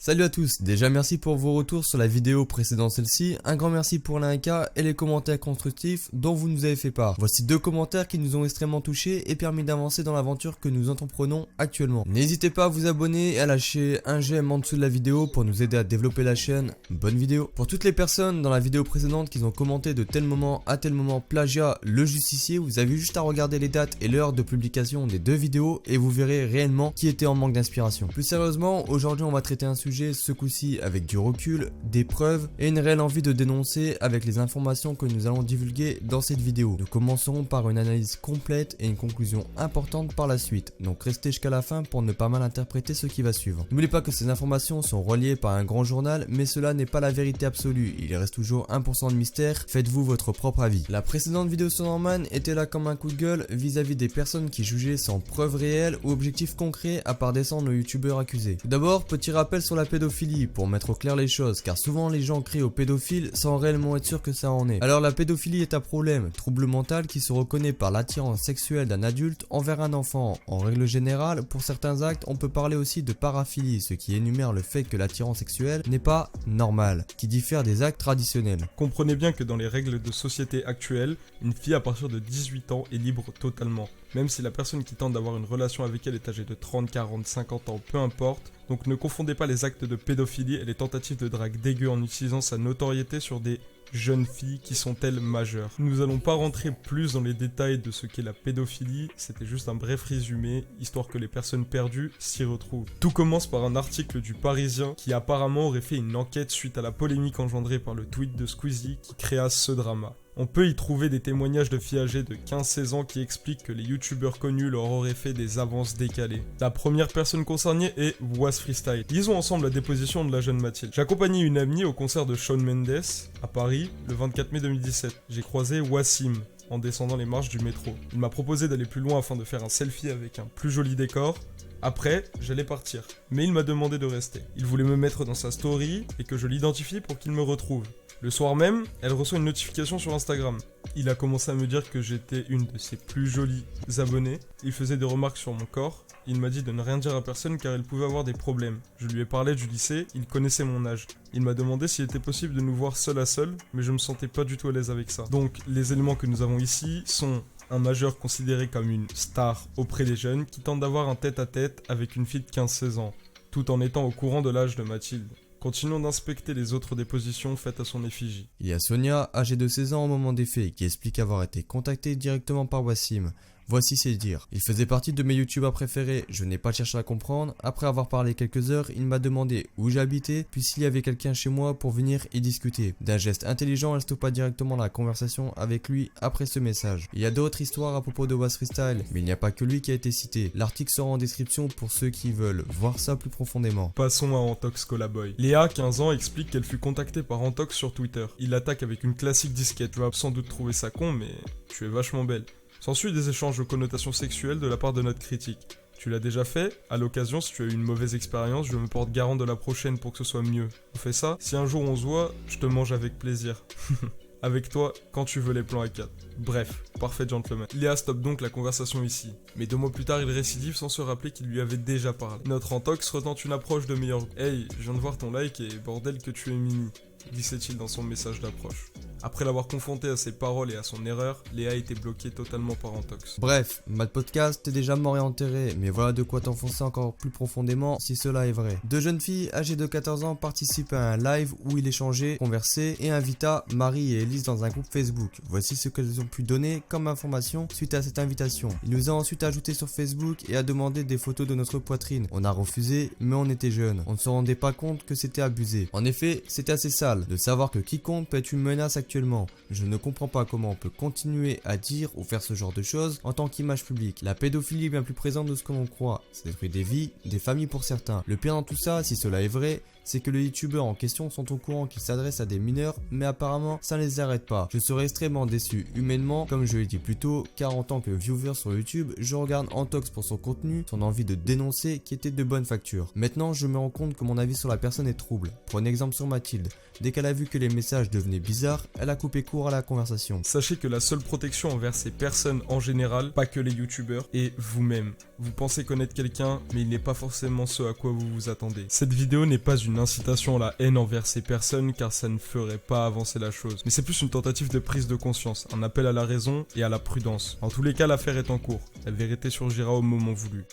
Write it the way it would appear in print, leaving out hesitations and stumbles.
Salut à tous, déjà merci pour vos retours sur la vidéo précédente celle-ci, un grand merci pour l'AK et les commentaires constructifs dont vous nous avez fait part. Voici deux commentaires qui nous ont extrêmement touchés et permis d'avancer dans l'aventure que nous entreprenons actuellement. N'hésitez pas à vous abonner et à lâcher un j'aime en dessous de la vidéo pour nous aider à développer la chaîne. Bonne vidéo. Pour toutes les personnes dans la vidéo précédente qui ont commenté de tel moment à tel moment plagiat le justicier, vous avez juste à regarder les dates et l'heure de publication des deux vidéos et vous verrez réellement qui était en manque d'inspiration. Plus sérieusement, aujourd'hui on va traiter un sujet ce coup-ci avec du recul, des preuves et une réelle envie de dénoncer avec les informations que nous allons divulguer dans cette vidéo. Nous commencerons par une analyse complète et une conclusion importante par la suite, donc restez jusqu'à la fin pour ne pas mal interpréter ce qui va suivre. N'oubliez pas que ces informations sont reliées par un grand journal, mais cela n'est pas la vérité absolue, il reste toujours 1% de mystère, faites-vous votre propre avis. La précédente vidéo sur Norman était là comme un coup de gueule vis-à-vis des personnes qui jugeaient sans preuve réelle ou objectif concret à part descendre le youtubeur accusé. Tout d'abord, petit rappel sur la pédophilie pour mettre au clair les choses, car souvent les gens crient aux pédophiles sans réellement être sûr que ça en est. Alors la pédophilie est un problème, trouble mental qui se reconnaît par l'attirance sexuelle d'un adulte envers un enfant. En règle générale, pour certains actes, on peut parler aussi de paraphilie, ce qui énumère le fait que l'attirance sexuelle n'est pas normale, qui diffère des actes traditionnels. Comprenez bien que dans les règles de société actuelles, une fille à partir de 18 ans est libre totalement, même si la personne qui tente d'avoir une relation avec elle est âgée de 30, 40, 50 ans, peu importe. Donc ne confondez pas les actes de pédophilie et les tentatives de drague dégueu en utilisant sa notoriété sur des jeunes filles qui sont-elles majeures. Nous allons pas rentrer plus dans les détails de ce qu'est la pédophilie, c'était juste un bref résumé, histoire que les personnes perdues s'y retrouvent. Tout commence par un article du Parisien qui apparemment aurait fait une enquête suite à la polémique engendrée par le tweet de Squeezie qui créa ce drama. On peut y trouver des témoignages de filles âgées de 15-16 ans qui expliquent que les youtubeurs connus leur auraient fait des avances décalées. La première personne concernée est Was Freestyle. Lisons ensemble la déposition de la jeune Mathilde. J'accompagnais une amie au concert de Shawn Mendes à Paris le 24 mai 2017. J'ai croisé Wassim en descendant les marches du métro. Il m'a proposé d'aller plus loin afin de faire un selfie avec un plus joli décor. Après, j'allais partir, mais il m'a demandé de rester. Il voulait me mettre dans sa story et que je l'identifie pour qu'il me retrouve. Le soir même, elle reçoit une notification sur Instagram. Il a commencé à me dire que j'étais une de ses plus jolies abonnées. Il faisait des remarques sur mon corps. Il m'a dit de ne rien dire à personne car il pouvait avoir des problèmes. Je lui ai parlé du lycée, il connaissait mon âge. Il m'a demandé s'il était possible de nous voir seul à seul, mais je me sentais pas du tout à l'aise avec ça. Donc, les éléments que nous avons ici sont un majeur considéré comme une star auprès des jeunes qui tente d'avoir un tête-à-tête avec une fille de 15-16 ans, tout en étant au courant de l'âge de Mathilde. Continuons d'inspecter les autres dépositions faites à son effigie. Il y a Sonia, âgée de 16 ans au moment des faits, qui explique avoir été contactée directement par Wassim. Voici ses dires. Il faisait partie de mes youtubeurs préférés, je n'ai pas cherché à comprendre. Après avoir parlé quelques heures, il m'a demandé où j'habitais, puis s'il y avait quelqu'un chez moi pour venir y discuter. D'un geste intelligent, elle stoppa directement la conversation avec lui après ce message. Il y a d'autres histoires à propos de Was Freestyle, mais il n'y a pas que lui qui a été cité. L'article sera en description pour ceux qui veulent voir ça plus profondément. Passons à Antox Colaboy. Léa, 15 ans, explique qu'elle fut contactée par Antox sur Twitter. Il l'attaque avec une classique disquette. Tu vas sans doute trouver ça con, mais tu es vachement belle. S'ensuit des échanges de connotations sexuelles de la part de notre critique. Tu l'as déjà fait? À l'occasion, si tu as eu une mauvaise expérience, je me porte garant de la prochaine pour que ce soit mieux. On fait ça? Si un jour on se voit, je te mange avec plaisir. Avec toi, quand tu veux les plans à 4. Bref, parfait gentleman. Léa stoppe donc la conversation ici. Mais 2 mois plus tard, il récidive sans se rappeler qu'il lui avait déjà parlé. Notre Antox retente une approche de meilleur. Hey, je viens de voir ton like et bordel que tu es mini, glissait-il dans son message d'approche. Après l'avoir confronté à ses paroles et à son erreur, Léa était bloquée totalement par Antox. Bref, Mad Podcast est déjà mort et enterré, mais voilà de quoi t'enfoncer encore plus profondément si cela est vrai. Deux jeunes filles âgées de 14 ans participent à un live où il échangeait, conversait et invita Marie et Elise dans un groupe Facebook. Voici ce qu'elles ont pu donner comme information suite à cette invitation. Il nous a ensuite ajouté sur Facebook et a demandé des photos de notre poitrine. On a refusé, mais on était jeunes. On ne se rendait pas compte que c'était abusé. En effet, c'était assez sale de savoir que quiconque peut être une menace actuellement. Je ne comprends pas comment on peut continuer à dire ou faire ce genre de choses en tant qu'image publique. La pédophilie est bien plus présente de ce que l'on croit. Ça détruit des vies, des familles pour certains. Le pire dans tout ça, si cela est vrai, c'est que les youtubeurs en question sont au courant qu'ils s'adressent à des mineurs, mais apparemment ça ne les arrête pas. Je serais extrêmement déçu humainement, comme je l'ai dit plus tôt, car en tant que viewer sur YouTube, je regarde Antox pour son contenu, son envie de dénoncer qui était de bonne facture. Maintenant, je me rends compte que mon avis sur la personne est trouble. Prenez exemple sur Mathilde. Dès qu'elle a vu que les messages devenaient bizarres, elle a coupé court à la conversation. Sachez que la seule protection envers ces personnes en général, pas que les youtubeurs, est vous-même. Vous pensez connaître quelqu'un, mais il n'est pas forcément ce à quoi vous vous attendez. Cette vidéo n'est pas une incitation à la haine envers ces personnes, car ça ne ferait pas avancer la chose. Mais c'est plus une tentative de prise de conscience, un appel à la raison et à la prudence. En tous les cas, l'affaire est en cours. La vérité surgira au moment voulu.